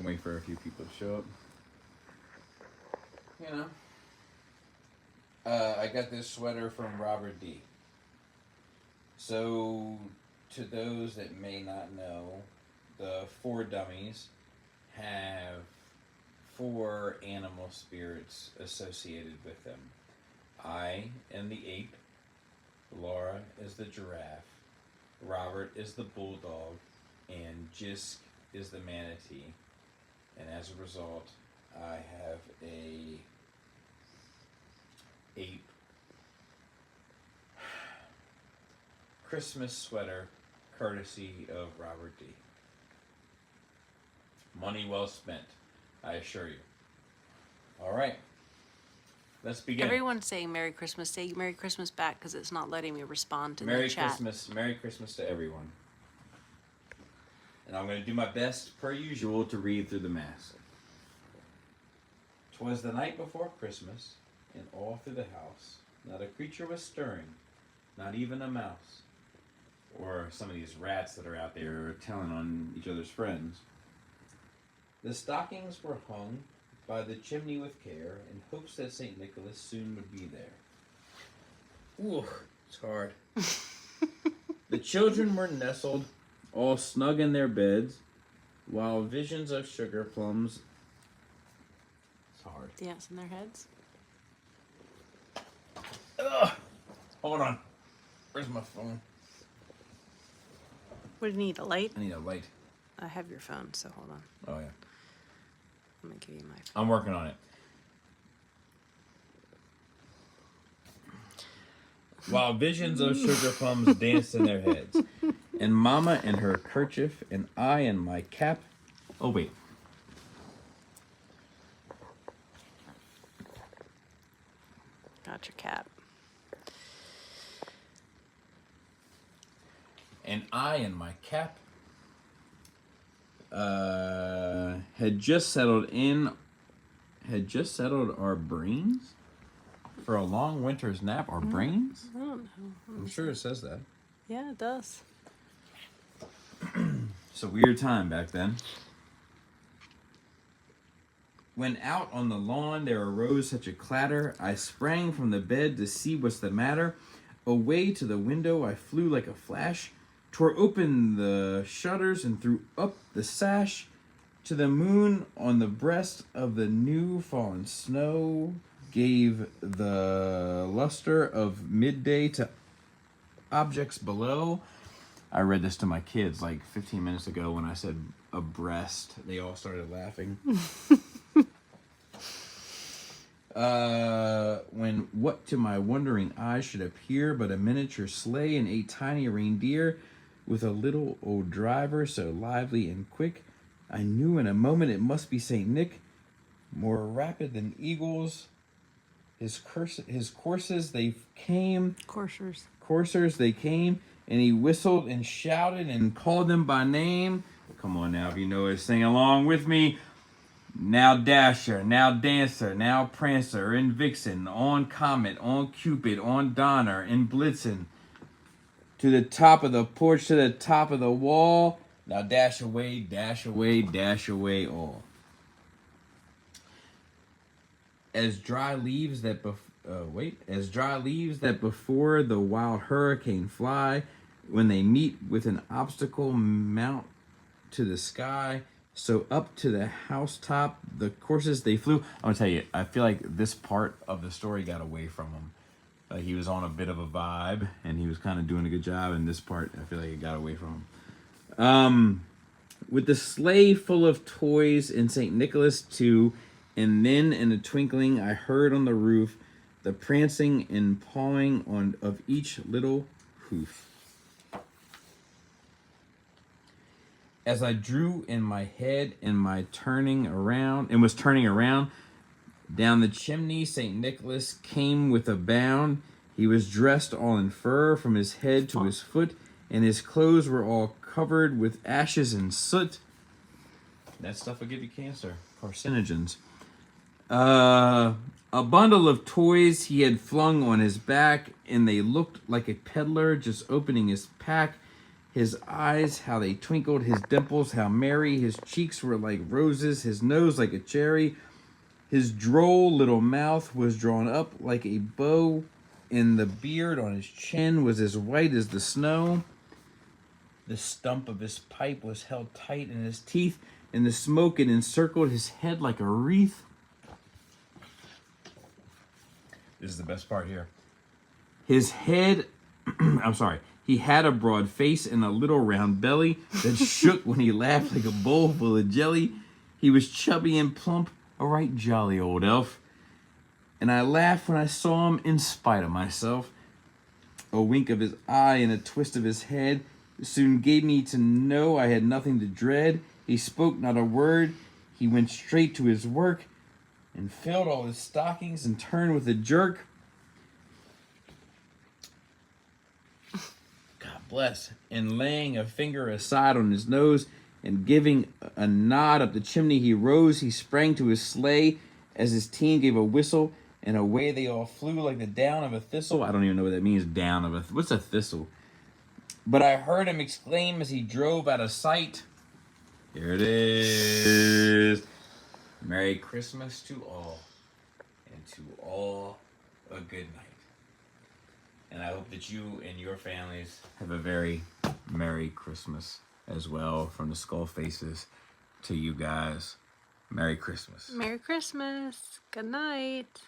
Wait for a few people to show up. You know. I got this sweater from Robert D. So, to those that may not know, the 4 dummies have 4 animal spirits associated with them. I am the ape, Laura is the giraffe, Robert is the bulldog, and Jisk is the manatee. And as a result, I have a ape Christmas sweater courtesy of Robert D. Money well spent, I assure you. All right. Let's begin. Everyone's saying Merry Christmas. Say Merry Christmas back because it's not letting me respond to the chat. Merry Christmas to everyone. And I'm going to do my best, per usual, to read through the Mass. 'Twas the night before Christmas, and all through the house, not a creature was stirring, not even a mouse. Or some of these rats that are out there telling on each other's friends. The stockings were hung by the chimney with care, in hopes that St. Nicholas soon would be there. Ooh, it's hard. The children were nestled, all snug in their beds, while visions of sugar plums... It's hard. Dance in their heads? Ugh! Hold on. Where's my phone? What do you need, a light? I need a light. I have your phone, so hold on. Oh, yeah. I'm going to give you my phone. I'm working on it. While visions of sugar plums danced in their heads, and Mama in her kerchief, and I in my cap. Oh, wait. Got your cap. And I in my cap had just settled our brains for a long winter's nap. Our brains? I don't know. I'm sure it says that. Yeah, it does. It's a weird time back then. When out on the lawn there arose such a clatter, I sprang from the bed to see what's the matter. Away to the window I flew like a flash, tore open the shutters and threw up the sash. To the moon on the breast of the new fallen snow gave the luster of midday to objects below. I read this to my kids like 15 minutes ago when I said abreast. They all started laughing. When what to my wondering eyes should appear but a miniature sleigh and a tiny reindeer with a little old driver so lively and quick, I knew in a moment it must be Saint Nick, more rapid than eagles. His coursers they came. Coursers they came, and he whistled and shouted and called them by name. Come on now, if you know it, sing along with me. Now Dasher, now Dancer, now Prancer, and Vixen, on Comet, on Cupid, on Donner, and Blitzen. To the top of the porch, to the top of the wall. Now dash away, dash away, dash away all. As dry leaves that before the wild hurricane fly, when they meet with an obstacle mount to the sky, so up to the housetop the coursers they flew. I'm gonna tell you, I feel like this part of the story got away from him. He was on a bit of a vibe, and he was kind of doing a good job. And this part, I feel like it got away from him. With the sleigh full of toys and St. Nicholas too, and then in a twinkling I heard on the roof the prancing and pawing of each little hoof. As I drew in my head and was turning around, down the chimney St. Nicholas came with a bound. He was dressed all in fur from his head to his foot, and his clothes were all covered with ashes and soot. That stuff will give you cancer. Carcinogens. A bundle of toys he had flung on his back, and they looked like a peddler just opening his pack. His eyes, how they twinkled, his dimples, how merry. His cheeks were like roses, his nose like a cherry. His droll little mouth was drawn up like a bow, and the beard on his chin was as white as the snow. The stump of his pipe was held tight in his teeth, and the smoke it encircled his head like a wreath. This is the best part here. His head, he had a broad face and a little round belly that shook when he laughed like a bowl full of jelly. He was chubby and plump, a right jolly old elf. And I laughed when I saw him in spite of myself. A wink of his eye and a twist of his head soon gave me to know I had nothing to dread. He spoke not a word. He went straight to his work and filled all his stockings and turned with a jerk. God bless. And laying a finger aside on his nose and giving a nod up the chimney, he rose. He sprang to his sleigh as his team gave a whistle, and away they all flew like the down of a thistle. I don't even know what that means, down of a... What's a thistle? But I heard him exclaim as he drove out of sight. Here it is. Merry Christmas to all, and to all a good night. And I hope that you and your families have a very Merry Christmas as well, from the Skullfaces to you guys. Merry Christmas. Merry Christmas. Good night.